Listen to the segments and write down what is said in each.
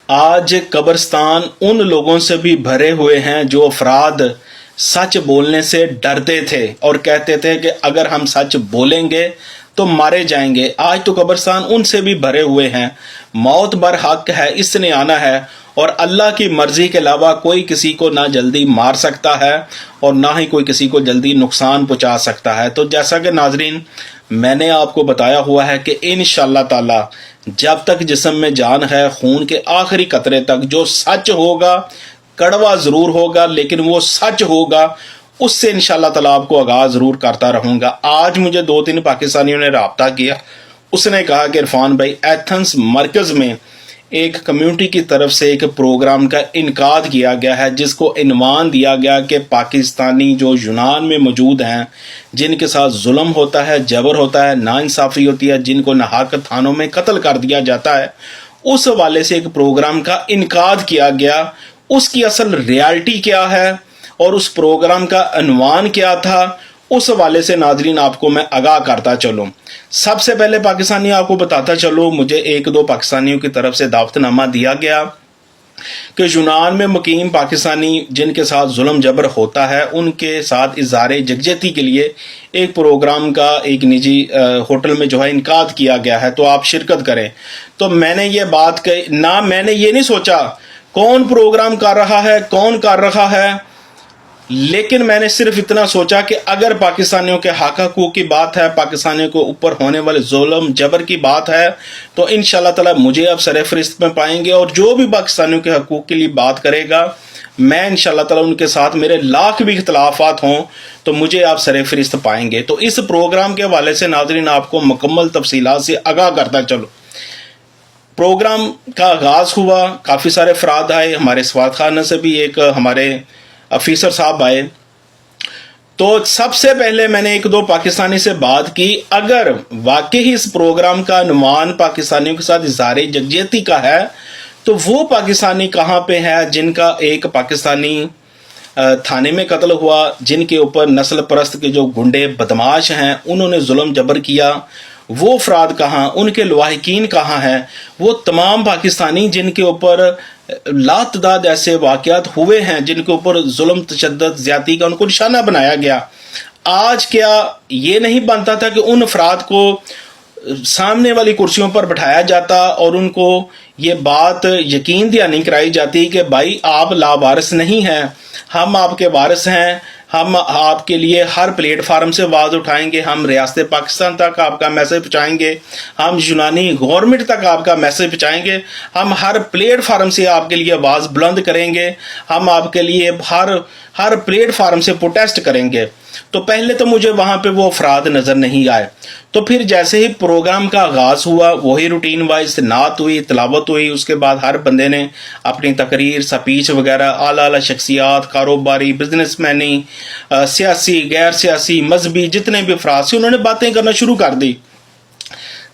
آج قبرستان ان لوگوں سے بھی بھرے ہوئے ہیں جو افراد سچ بولنے سے ڈرتے تھے اور کہتے تھے کہ اگر ہم سچ بولیں گے تو مارے جائیں گے۔ آج تو قبرستان ان سے بھی بھرے ہوئے ہیں۔ موت برحق ہے، اس نے آنا ہے، اور اللہ کی مرضی کے علاوہ کوئی کسی کو نہ جلدی مار سکتا ہے اور نہ ہی کوئی کسی کو جلدی نقصان پہنچا سکتا ہے۔ تو جیسا کہ ناظرین میں نے آپ کو بتایا ہوا ہے کہ انشاءاللہ تعالی جب تک جسم میں جان ہے، خون کے آخری قطرے تک جو سچ ہوگا، کڑوا ضرور ہوگا لیکن وہ سچ ہوگا، اس سے انشاءاللہ تعالی آپ کو آگاہ ضرور کرتا رہوں گا۔ آج مجھے 2-3 پاکستانیوں نے رابطہ کیا، اس نے کہا کہ عرفان بھائی ایتھنز مرکز میں ایک کمیونٹی کی طرف سے ایک پروگرام کا انعقاد کیا گیا ہے جس کو عنوان دیا گیا کہ پاکستانی جو یونان میں موجود ہیں، جن کے ساتھ ظلم ہوتا ہے، جبر ہوتا ہے، ناانصافی ہوتی ہے، جن کو ناحق تھانوں میں قتل کر دیا جاتا ہے، اس حوالے سے ایک پروگرام کا انعقاد کیا گیا۔ اس کی اصل ریالٹی کیا ہے اور اس پروگرام کا عنوان کیا تھا، اس حوالے سے ناظرین آپ کو میں آگاہ کرتا چلوں۔ سب سے پہلے پاکستانی آپ کو بتاتا چلوں، مجھے 1-2 پاکستانیوں کی طرف سے دعوت نامہ دیا گیا کہ یونان میں مقیم پاکستانی جن کے ساتھ ظلم جبر ہوتا ہے ان کے ساتھ اظہار یکجہتی کے لیے ایک پروگرام کا ایک نجی ہوٹل میں جو ہے انعقاد کیا گیا ہے، تو آپ شرکت کریں۔ تو میں نے یہ بات کہی نہ، میں نے یہ نہیں سوچا کون پروگرام کر رہا ہے، کون کر رہا ہے، لیکن میں نے صرف اتنا سوچا کہ اگر پاکستانیوں کے حقوق کی بات ہے، پاکستانیوں کے اوپر ہونے والے ظلم جبر کی بات ہے، تو انشاءاللہ تعالی مجھے اب سر فہرست میں پائیں گے، اور جو بھی پاکستانیوں کے حقوق کے لیے بات کرے گا میں انشاءاللہ تعالی ان کے ساتھ میرے لاکھ بھی اختلافات ہوں تو مجھے آپ سر فہرست پائیں گے۔ تو اس پروگرام کے حوالے سے ناظرین آپ کو مکمل تفصیلات سے آگاہ کرتا چلو۔ پروگرام کا آغاز ہوا، کافی سارے افراد آئے، ہمارے سفارت خانہ سے بھی ایک ہمارے افیسر صاحب آئے۔ تو سب سے پہلے میں نے 1-2 پاکستانی سے بات کی، اگر واقعی اس پروگرام کا عنوان پاکستانیوں کے ساتھ اظہار یکجہتی کا ہے تو وہ پاکستانی کہاں پہ ہے جن کا ایک پاکستانی تھانے میں قتل ہوا، جن کے اوپر نسل پرست کے جو گنڈے بدماش ہیں انہوں نے ظلم جبر کیا، وہ افراد کہاں، ان کے لواحقین کہاں ہیں، وہ تمام پاکستانی جن کے اوپر لاتعداد ایسے واقعات ہوئے ہیں جن کے اوپر ظلم تشدد زیادتی کا ان کو نشانہ بنایا گیا۔ آج کیا یہ نہیں بنتا تھا کہ ان افراد کو سامنے والی کرسیوں پر بٹھایا جاتا اور ان کو یہ بات یقین دہانی کرائی جاتی کہ بھائی آپ لاوارث نہیں ہیں، ہم آپ کے وارث ہیں، ہم آپ کے لیے ہر پلیٹ فارم سے آواز اٹھائیں گے، ہم ریاست پاکستان تک آپ کا میسج پہنچائیں گے، ہم یونانی گورنمنٹ تک آپ کا میسج پہنچائیں گے، ہم ہر پلیٹ فارم سے آپ کے لیے آواز بلند کریں گے، ہم آپ کے لیے ہر پلیٹ فارم سے پروٹیسٹ کریں گے۔ تو پہلے تو مجھے وہاں پہ وہ افراد نظر نہیں آئے، تو پھر جیسے ہی پروگرام کا آغاز ہوا وہی روٹین وائز نعت ہوئی، تلاوت ہوئی، اس کے بعد ہر بندے نے اپنی تقریر، سپیچ وغیرہ، اعلیٰ شخصیات، کاروباری، بزنس مینی، سیاسی، غیر سیاسی، مذہبی جتنے بھی افراد سے انہوں نے باتیں کرنا شروع کر دی۔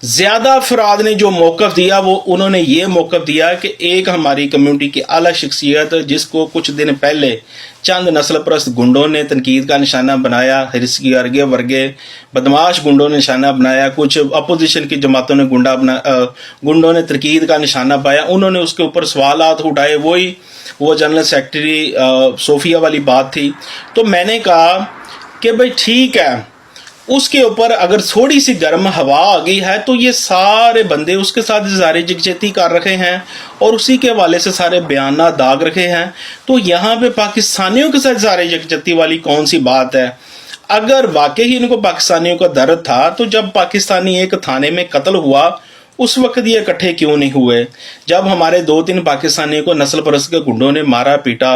زیادہ افراد نے جو موقف دیا وہ انہوں نے یہ موقف دیا کہ ایک ہماری کمیونٹی کی اعلیٰ شخصیت جس کو کچھ دن پہلے چند نسل پرست گنڈوں نے تنقید کا نشانہ بنایا، ہرسکی ارگے ورگے بدماش گنڈوں نے نشانہ بنایا، کچھ اپوزیشن کی جماعتوں نے گنڈوں نے تنقید کا نشانہ پایا، انہوں نے اس کے اوپر سوالات اٹھائے، وہ جنرل سیکرٹری صوفیہ والی بات تھی۔ تو میں نے کہا کہ بھئی ٹھیک ہے، اس کے اوپر اگر تھوڑی سی گرم ہوا آ گئی ہے تو یہ سارے بندے اس کے ساتھ اظہار یکجہتی کر رکھے ہیں اور اسی کے حوالے سے سارے بیانات داغ رکھے ہیں، تو یہاں پہ پاکستانیوں کے ساتھ اظہار یکجہتی والی کون سی بات ہے؟ اگر واقعی ان کو پاکستانیوں کا درد تھا تو جب پاکستانی ایک تھانے میں قتل ہوا اس وقت یہ اکٹھے کیوں نہیں ہوئے؟ جب ہمارے 2-3 پاکستانیوں کو نسل پرست کے گنڈوں نے مارا پیٹا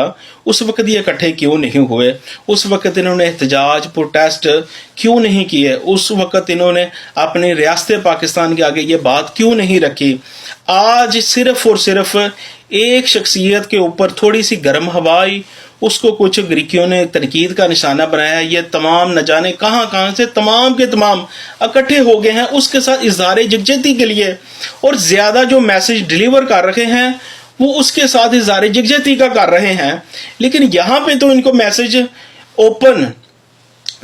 اس وقت یہ اکٹھے کیوں نہیں ہوئے؟ اس وقت انہوں نے احتجاج، پروٹیسٹ کیوں نہیں کیے؟ اس وقت انہوں نے اپنی ریاست پاکستان کے آگے یہ بات کیوں نہیں رکھی؟ آج صرف اور صرف ایک شخصیت کے اوپر تھوڑی سی گرم ہوا آئی، اس کو کچھ گریکیوں نے تنقید کا نشانہ بنایا، یہ تمام نہ جانے کہاں سے تمام کے تمام اکٹھے ہو گئے ہیں اس کے ساتھ اظہار یکجہتی کے لیے، اور زیادہ جو میسج ڈیلیور کر رہے ہیں وہ اس کے ساتھ اظہار یکجہتی کا کر رہے ہیں۔ لیکن یہاں پہ تو ان کو میسج اوپن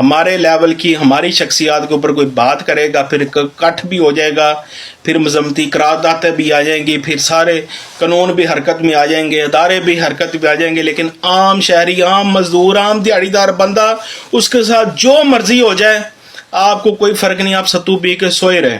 ہمارے لیول کی ہماری شخصیات کے اوپر کوئی بات کرے گا پھر کٹ بھی ہو جائے گا، پھر مذمتی قراردادیں بھی آ جائیں گی، پھر سارے قانون بھی حرکت میں آ جائیں گے، ادارے بھی حرکت میں آ جائیں گے، لیکن عام شہری، عام مزدور، عام دیہڑی دار بندہ اس کے ساتھ جو مرضی ہو جائے آپ کو کوئی فرق نہیں، آپ ستو پی کے سوئے رہے۔